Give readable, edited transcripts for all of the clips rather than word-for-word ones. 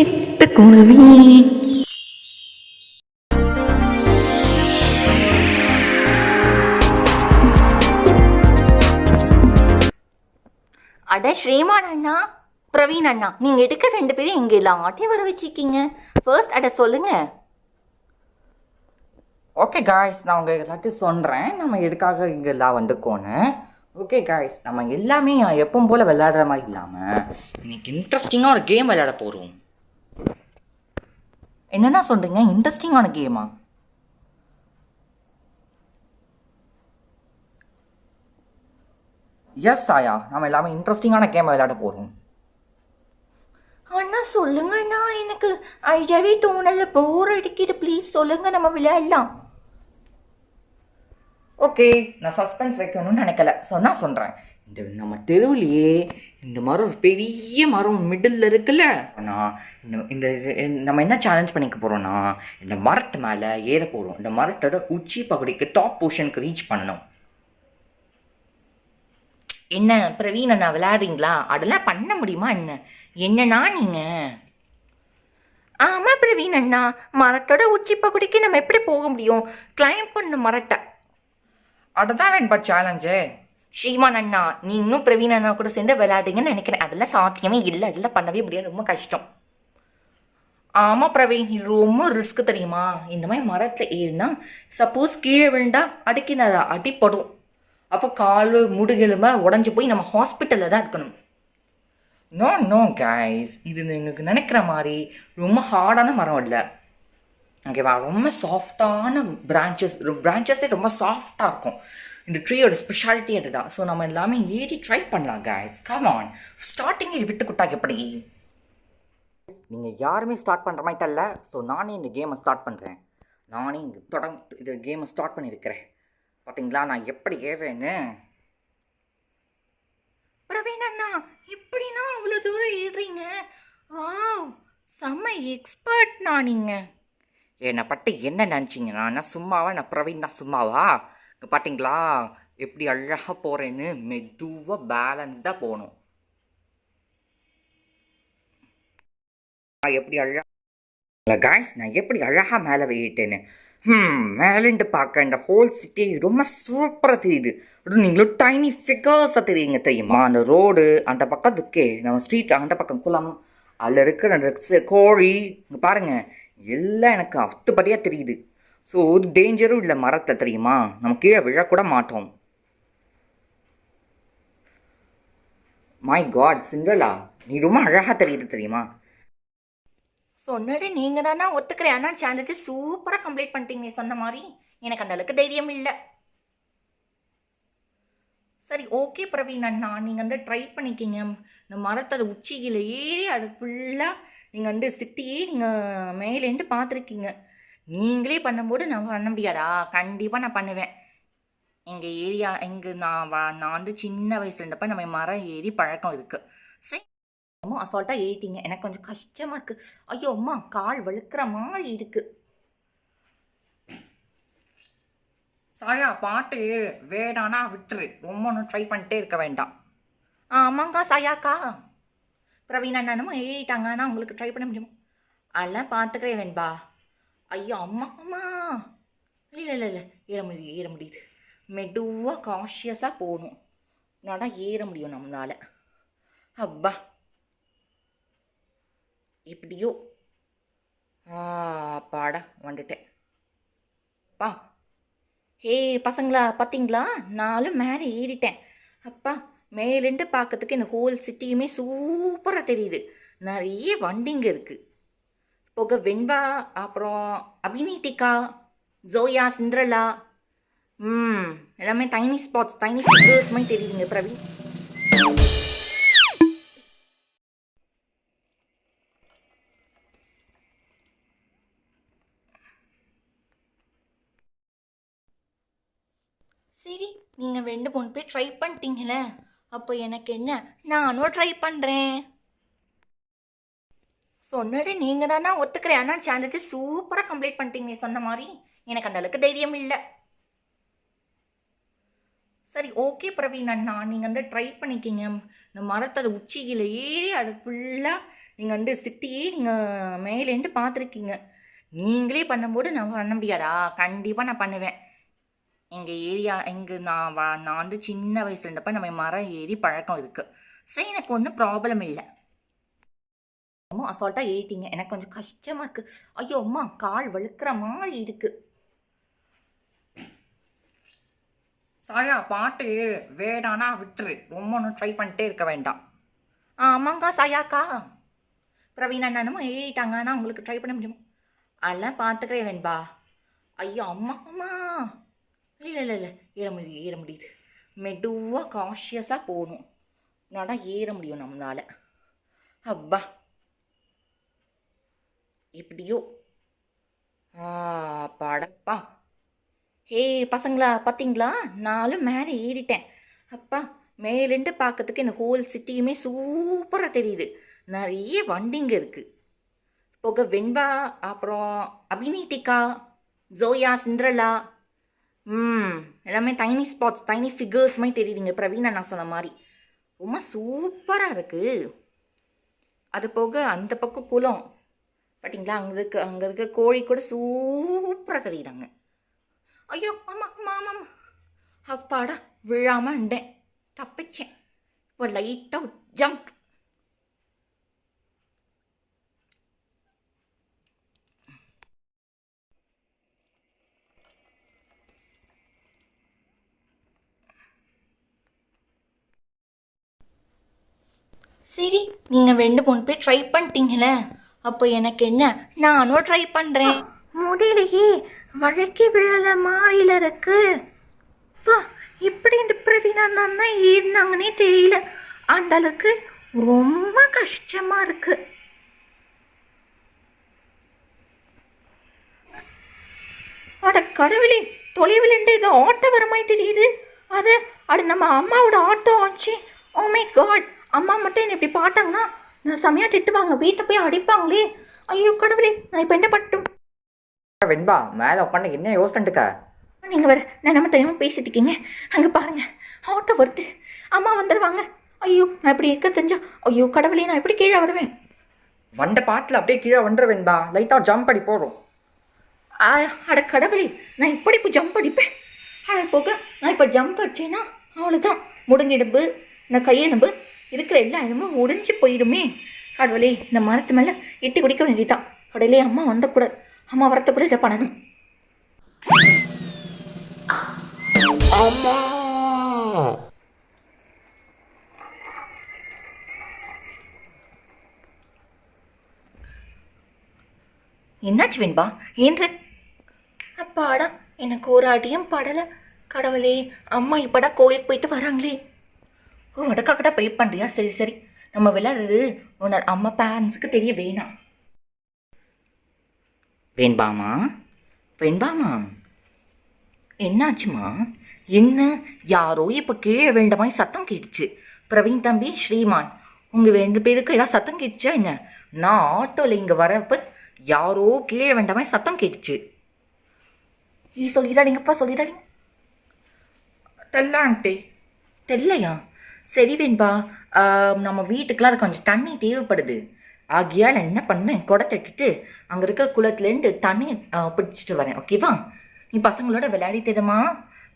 சிட்டுக்குருவி. அட ஸ்ரீமான் அண்ணா, பிரவீன் அண்ணா, நீங்கள் எடுக்க 2 பேரும் இங்கே எல்லாத்தையும் வர வச்சிருக்கீங்க. ஃபர்ஸ்ட் அட சொல்லுங்க. ஓகே காய்ஸ், நான் உங்கள் எல்லாத்தையும் சொல்கிறேன் நம்ம எதுக்காக இங்கே எல்லாம் வந்துக்கோன்னு. ஓகே காய்ஸ், நம்ம எல்லாமே எப்பவும் போல் விளையாடுற மாதிரி இல்லாமல் இன்னைக்கு இன்ட்ரெஸ்டிங்காக ஒரு கேம் விளையாட போகிறோம். என்னென்னா சொல்கிறீங்க? இன்ட்ரெஸ்டிங்கான கேமா? எஸ் சாயா, நம்ம எல்லாமே இன்ட்ரெஸ்டிங்கான கேம் விளையாட போகிறோம். அண்ணா சொல்லுங்க அண்ணா, எனக்கு ஐடியாவே தோணல, போர் அடிக்கிது, ப்ளீஸ் சொல்லுங்க, நம்ம விளையாடலாம். ஓகே, நான் சஸ்பென்ஸ் வைக்கணும்னு நினைக்கல, நான் சொல்கிறேன். இந்த நம்ம தெருவுலையே இந்த மரம், பெரிய மரம் மிடில் இருக்குல்ல, ஆனால் இந்த நம்ம என்ன சேலஞ்ச் பண்ணிக்க போகிறோன்னா, இந்த மரத்து மேலே ஏற போகிறோம். இந்த மரத்தோட உச்சி பகுதிக்கு டாப் போர்ஷனுக்கு ரீச் பண்ணணும். என்ன பிரவீன் அண்ணா விளையாடுறீங்களா? அதெல்லாம் பண்ண முடியுமா என்ன? என்னன்னா நீங்கள்? ஆமாம் பிரவீன் அண்ணா, மரத்தோட உச்சி பகுதிக்கு நம்ம எப்படி போக முடியும்? கிளைம் பண்ண மரத்தை. அதுதான் வேணுப்பா சேலஞ்சு. ஸ்ரீமான் அண்ணா, நீ இன்னும் பிரவீன் அண்ணா கூட சேர்ந்து விளையாடுங்கன்னு நினைக்கிறேன். அதெல்லாம் சாத்தியமே இல்லை, அதெல்லாம் பண்ணவே முடியாது, ரொம்ப கஷ்டம். ஆமாம் பிரவீன், இது ரொம்ப ரிஸ்க் தெரியுமா? இந்த மாதிரி மரத்தில் ஏறினா சப்போஸ் கீழே விழுந்தா அடிப்படும். அப்போ கால் முதுகெலும்பா உடஞ்சி போய் நம்ம ஹாஸ்பிட்டலில் தான் இருக்கணும். நோ கைஸ், இது எங்களுக்கு நினைக்கிற மாதிரி ரொம்ப ஹார்டான மரம் இல்லை, ஓகேவா? ரொம்ப சாஃப்டான பிரான்ச்சஸே ரொம்ப சாஃப்டாக இருக்கும். இந்த ட்ரீயோட ஸ்பெஷாலிட்டி அதுதான். ஸோ நம்ம எல்லாமே ஏறி ட்ரை பண்ணலாம் கைஸ். கம் ஆன், ஸ்டார்டிங்கே விட்டு கொடுத்தா எப்படி? நீங்கள் யாருமே ஸ்டார்ட் பண்ணுற மாதிரி இல்லை. ஸோ நானே இந்த கேமை ஸ்டார்ட் பண்ணுறேன். நானே இங்கே இது கேமை ஸ்டார்ட் பண்ணி வைக்கிறேன். பார்த்தீங்களா நான் எப்படி ஏறுறேன்னு? பிரவீன் அண்ணா, எப்படின்னா அவ்வளோ தூரம் ஏறுறீங்க? வாவ், செம்ம எக்ஸ்பர்ட்னா நீங்கள். என்னை பட்டு என்ன நினச்சிங்க? நான் சும்மாவா? நான் பிரவீன் தான் சும்மாவா? இங்கே பார்த்தீங்களா எப்படி அழகாக போகிறேன்னு? மெதுவாக பேலன்ஸ்டாக போகணும். எப்படி அழகா காய்ஸ், நான் எப்படி அழகாக மேலே வெயிட்டேன்னு. மேலேண்டு பார்க்க இந்த ஹோல் சிட்டி ரொம்ப சூப்பராக தெரியுது. நீங்களும் டைனி ஃபிகர்ஸாக தெரியுங்க தெரியுமா? அந்த ரோடு அந்த பக்கத்துக்கே நம்ம ஸ்ட்ரீட் அந்த பக்கம் குளம், அதில் இருக்கிற அந்த கோழி இங்கே பாருங்கள், எல்லாம் எனக்கு அத்துப்படியாக தெரியுது. ஸோ ஒரு டேஞ்சரும் இல்லை மரத்தில் தெரியுமா? நம்ம கீழே விழக்கூட மாட்டோம். மை காட் சிண்ட்ரெல்லா, நீ ரொம்ப அழகாக தெரியுது தெரியுமா? சொன்னது நீங்கள் தானே, ஒத்துக்கிறேன். ஆனால் சேலஞ்சு சூப்பராக கம்ப்ளீட் பண்ணிட்டீங்க. சொன்ன மாதிரி எனக்கு அந்த அளவுக்கு தைரியம் இல்லை. சரி ஓகே பிரவீன் அண்ணா, நீங்கள் வந்து ட்ரை பண்ணிக்கிங்க. இந்த மரத்தோட உச்சியில் ஏறி அது ஃபுல்லாக நீங்கள் வந்து சிட்டியே நீங்கள் மேலேண்டு பார்த்துருக்கீங்க. நீங்களே பண்ணும்போது நான் பண்ண முடியாதா? கண்டிப்பாக நான் பண்ணுவேன். எங்கள் ஏரியா நான் வந்து சின்ன வயசுல இருந்தப்போ நம்ம மரம் ஏறி பழக்கம் இருக்குது. சரி, அம்மா அசால்ட்டாக ஏறிட்டீங்க, எனக்கு கொஞ்சம் கஷ்டமாக இருக்குது. ஐயோ அம்மா, கால் வழுக்கிற மாதிரி இருக்குது. சாயா பாட்டு வேடானா விட்டுரு, ரொம்ப ஒன்றும் ட்ரை பண்ணிட்டே இருக்க வேண்டாம். ஆமாங்கா சாயாக்கா. பிரவீன் அண்ணனும் ஏறிட்டாங்க, ஆனால் உங்களுக்கு ட்ரை பண்ண முடியுமா? அதெல்லாம் பார்த்துக்கிறேன் வேண்பா. ஐயோ அம்மா அம்மா, இல்லை ஏற முடியுது. மெதுவாக காஷியஸாக போகணும், நாடா ஏற முடியும் நம்மளால். அப்பா எப்படியோ பாடா வந்துட்டேன். அப்பா ஹே பசங்களா, பார்த்தீங்களா நானும் மேலே ஏறிட்டேன். அப்பா மேலேருந்து பார்க்கறதுக்கு இந்த ஹோல் சிட்டியுமே சூப்பராக தெரியுது. நிறைய வண்டிங்க இருக்குது. போக வெண்பா, அப்புறம் அபினிட்டிகா, ஜோயா, சிண்ட்ரெல்லா, எல்லாமே டைனி ஸ்பாட்ஸ், டைனி ஃபிகர்ஸ் மாதிரி தெரியுதுங்க பிரவீன். சரி, நீங்கள் 2-3 பேர் ட்ரை பண்ணிட்டீங்களே, அப்போ எனக்கு என்ன, நானும் ட்ரை பண்ணுறேன். சொன்னது நீங்கள் தானே, ஒத்துக்கிறேன். ஆனால் சேலஞ்சு சூப்பராக கம்ப்ளீட் பண்ணிட்டீங்க. சொன்ன மாதிரி எனக்கு அந்த அளவுக்கு தைரியம் இல்லை. சரி ஓகே பிரவீன் அண்ணா, நீங்கள் வந்து ட்ரை பண்ணிக்கிங்க. இந்த மரத்தோட உச்சியில் ஏறி அது ஃபுல்லாக நீங்கள் வந்து சிட்டியே நீங்கள் மேலேருந்து பார்த்துருக்கீங்க. நீங்களே பண்ணும்போது நான் பண்ண முடியாதா? கண்டிப்பாக நான் பண்ணுவேன். எங்கள் ஏரியா நான் வந்து சின்ன வயசுல இருந்தப்ப நம்ம மரம் ஏறி பழக்கம் இருக்குது. சரி, எனக்கு ஒன்றும் ப்ராப்ளம் இல்லை. அம்மா அசால்ட்டாக ஏறிட்டீங்க. எனக்கு கொஞ்சம் கஷ்டமாக இருக்குது. ஐயோ அம்மா, கால் வழுக்கிற மாதிரி இருக்குது. சாயா, பாட்டு ஏறு, வேடானா விட்டுரு. ரொம்ப ஒன்றும் ட்ரை பண்ணிட்டே இருக்க வேண்டாம். ஆமாங்கா சாயாக்கா. பிரவீன் அண்ணனும் ஏறிட்டாங்கன்னா உங்களுக்கு ட்ரை பண்ண முடியுமா? அதெல்லாம் பார்த்துக்கிறேன் வேண்பா. ஐயோ அம்மா அம்மா, இல்லை இல்லை இல்லை, ஏற முடியுது. மெதுவாக காஷியஸாக போகணும். நட ஏற முடியும் நம்மளால். அப்பா, எப்படியோ. படப்பா. ஹே பசங்களா, பார்த்தீங்களா? நானும் மேலே ஏறிட்டேன். அப்பா, மேலேருந்து பார்க்கறதுக்கு இந்த ஹோல் சிட்டியுமே சூப்பராக தெரியுது. நிறைய வண்டிங்க இருக்குது. போக வெண்பா, அப்புறம் அபினிட்டிகா, ஜோயா, சிண்ட்ரலா, எல்லாமே டைனி ஸ்பாட்ஸ், டைனி ஃபிகர்ஸ் மாதிரி தெரியுதுங்க. பிரவீனா நான் சொன்ன மாதிரி ரொம்ப சூப்பராக இருக்குது. அது போக அந்த பக்கம் குளம் பார்த்தீங்களா? அங்கே இருக்க கோழி கூட சூப்பராக தெரியுறாங்க. ஐயோ ஆமாம் ஆமாம் ஆமாம், அப்பாடா விழாமல் இருந்தேன், தப்பிச்சேன். இப்போ லைட்டாக ஜம்ப். சரி, நீங்கள் 2-3 பேர் ட்ரை பண்ணிட்டீங்களே, அப்போ எனக்கு என்ன? நானும் ட்ரை பண்ணுறேன். முடியலையே, வழக்கி விழல மாறில இருக்கு. இப்படி இந்த பிரவீனா தான் ஏறினாங்கன்னே தெரியல. அந்த அளவுக்கு ரொம்ப கஷ்டமா இருக்கு. அட கடவுளே, தொலைவில் ஏதோ ஆட்டோ வர மாதிரி தெரியுது. அது நம்ம அம்மாவோட ஆட்டோ ஆச்சு. ஓ மை காட், அம்மா மட்டும் என்ன இப்படி பார்த்தாங்கன்னா நான் செமையாக திட்டுவாங்க, வீட்டை போய் அடிப்பாங்களே. ஐயோ கடவுளே, நான் இப்போ என்ன பட்டும்? வெண்பா, மேலே உட்காந்து என்ன யோசிச்சுட்டுக்கா? நீங்கள் வர நான் நம்ம தெரியாமல் பேசிட்டு இருக்கீங்க. அங்கே பாருங்க, ஆட்டோ வருது, அம்மா வந்துடுவாங்க. ஐயோ, நான் இப்படி இருக்க தெரிஞ்சா, ஐயோ கடவுளே, நான் எப்படி கீழே வருவேன்? வண்ட பாட்டில் அப்படியே கீழே வந்துட வெண்பா, லைட்டாக ஜம்ப் அடி போடும். அட கடவுளே, நான் இப்படி இப்போ ஜம்ப் அடிப்பேன். அது போக நான் இப்போ ஜம்ப் அடிச்சேன்னா அவ்வளோதான், முடுங்கெலும்பு, இந்த கையெலும்பு இருக்கிற எல்லா எலும்பும் உடைஞ்சு போயிடுமே. கடவுளே, இந்த மரத்து மேலே எட்டி குடிக்க வேண்டியதான். கடவுளே, அம்மா வந்தக்கூடாது, அம்மா வரத்துக்கூட இதை பண்ணணும். அம்மா, என்னாச்சு வெண்பா? ஏன்ற அப்பாடா, எனக்கு ஒரு அடியும் படலை. கடவுளே, அம்மா இப்படா கோயிலுக்கு போயிட்டு வராங்களே. ஓ, அடக்காக்கட்டா பே பண்ணுறியா? சரி சரி, நம்ம விளையாடுறது உன்னோட அம்மா பேரண்ட்ஸுக்கு தெரிய வேணாம். வெண்பாமா, வெண்பாமா, என்னாச்சுமா? என்ன, யாரோ இப்போ கீழே விழுந்த மாதிரி சத்தம் கேட்டுச்சு. பிரவீன் தம்பி, ஸ்ரீமான், உங்கள் 2 பேருக்கு ஏதாவது சத்தம் கேட்டுச்சா என்ன? நான் ஆட்டோவில் இங்கே வரப்போ யாரோ கீழே விழுந்த மாதிரி சத்தம் கேட்டுச்சு. சொல்லிடாதீங்கப்பா, சொல்லிடாதீங்க. தெல்லான்ட்டே தெரியலையா? சரி வெண்பா, நம்ம வீட்டுக்கெலாம் அது கொஞ்சம் தண்ணி தேவைப்படுது. ஆகியால் என்ன பண்ணேன், குடத்தை எடுத்துட்டு அங்கே இருக்கிற குளத்துலேருந்து தண்ணி பிடிச்சிட்டு வரேன். ஓகேவா? நீ பசங்களோட விளையாடிட்டதுமா,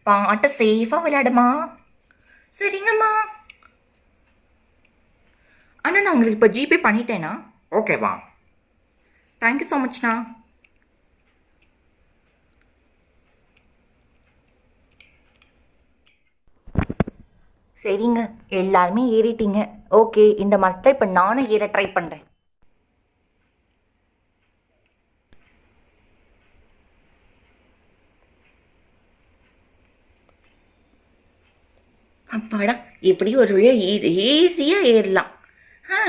பாட்டை சேஃபாக விளையாடுமா. சரிங்கம்மா. அண்ணா, நான் உங்களுக்கு இப்போ ஜிபே பண்ணிட்டேனா? ஓகேவா? தேங்க்யூ ஸோ மச்ண்ணா. சரிங்க, எல்லாருமே ஏறிட்டீங்க. ஓகே, இந்த மரத்தை இப்போ நானும் ஏற ட்ரை பண்ணுறேன். அப்பாடா, எப்படி ஒரு வழியாக ஈஸியாக ஏறலாம்.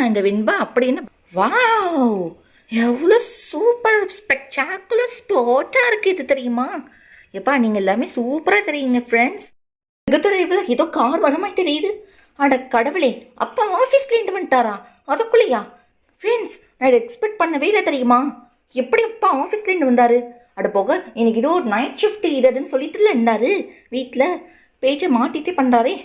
இந்த வெண்பா அப்படின்னு, வாவ், எவ்வளோ சூப்பர் ஸ்பெக்டாகுலர் ஸ்பாட்டாக இருக்குது இது, தெரியுமா? எப்பா, நீங்கள் எல்லாமே சூப்பராக தெரியுங்க ஃப்ரெண்ட்ஸ். மிகத்தொலைவில் ஏதோ கார் வர மாதிரி தெரியுது. அட கடவுளே, அப்பா ஆஃபீஸ்லேருந்து வந்துட்டாரா? அதுக்குள்ளேயா? ஃப்ரெண்ட்ஸ், நான் எக்ஸ்பெக்ட் பண்ணவே இல்லை தெரியுமா? எப்படி அப்பா ஆஃபீஸ்லேருந்து வந்தார்? அட போக இன்னைக்கு ஏதோ ஒரு நைட் ஷிஃப்ட் இதுன்னு சொல்லிட்டுல இருந்தார். வீட்டில் பேச்சை மாட்டிகிட்டே பண்ணுறாரே.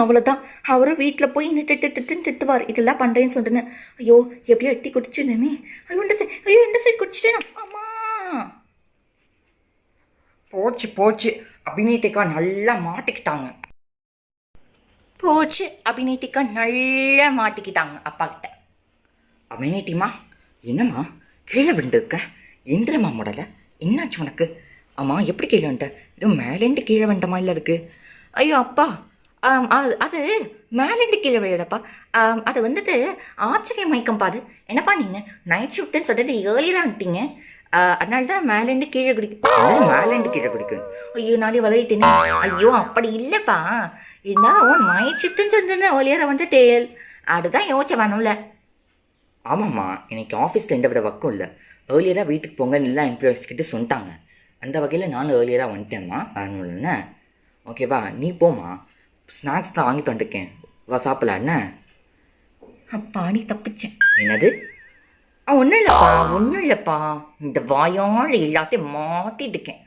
அவ்வளோதான். அவரும் வீட்டில் போய் என்ன திட்டுன்னு திட்டுவார், இதெல்லாம் பண்ணுறேன்னு சொல்லிட்டுன்னு. ஐயோ எப்படியோ எட்டி குடிச்சுனே. ஐயோ இந்த சைடு குடிச்சிட்டேனா அம்மா. போச்சு அபிநீட்டிக்கா நல்லா மாட்டிக்கிட்டாங்க. போச்சு அபிநீட்டிக்கா நல்லா மாட்டிக்கிட்டாங்க அப்பா கிட்ட. அபிநீட்டிமா, என்னம்மா கீழே விழுந்துருக்க? எந்திரமா முடலை, என்னாச்சு உனக்கு? ஆமாம், எப்படி கீழே வந்துட்ட? இது மேலேருந்து கீழே வந்துட்ட மாதிரில இருக்கு. ஐயோ அப்பா, அது மேலேருந்து கீழே விழுதப்பா. அது வந்துட்டு ஆச்சரிய மயக்கம் பாது. என்னப்பா நீங்கள் நைட் ஷிஃப்ட்டுன்னு சொல்லிட்டு ஏர்லியாக வந்துட்டீங்க, அதனால தான் மேலேருந்து கீழே குடிக்கும். மேலேருந்து கீழே குடிக்கும். ஐயோ நாளை வளரிட்டேனே. ஐயோ அப்படி இல்லைப்பா, இருந்தாலும் நைட் ஷிஃப்ட்டுன்னு சொல்லிட்டு ஏர்லியாக வந்துட்டு அதுதான் யோசிச்ச வேணும்ல. ஆமாம்மா, இன்னைக்கு ஆஃபீஸில் எந்த விட ஒர்க்கும் இல்லை. ஏர்லியராக வீட்டுக்கு போங்கன்னு எல்லா எம்ப்ளாயிஸ் கிட்ட சொல்லிட்டாங்க. அந்த வகையில் நானும் ஏர்லியராக வந்துட்டேம்மா, வேணும் இல்லைண்ணே. ஓகேவா, நீ போம்மா. ஸ்நாக்ஸ் தான் வாங்கி தந்துருக்கேன், வா சாப்பிடலாம் என்ன? அப்பாடி தப்பிச்சேன். என்னது? ஒன்றும் இல்லைப்பா இந்த வாயால் எல்லாத்தையும் மாட்டிட்டு இருக்கேன்.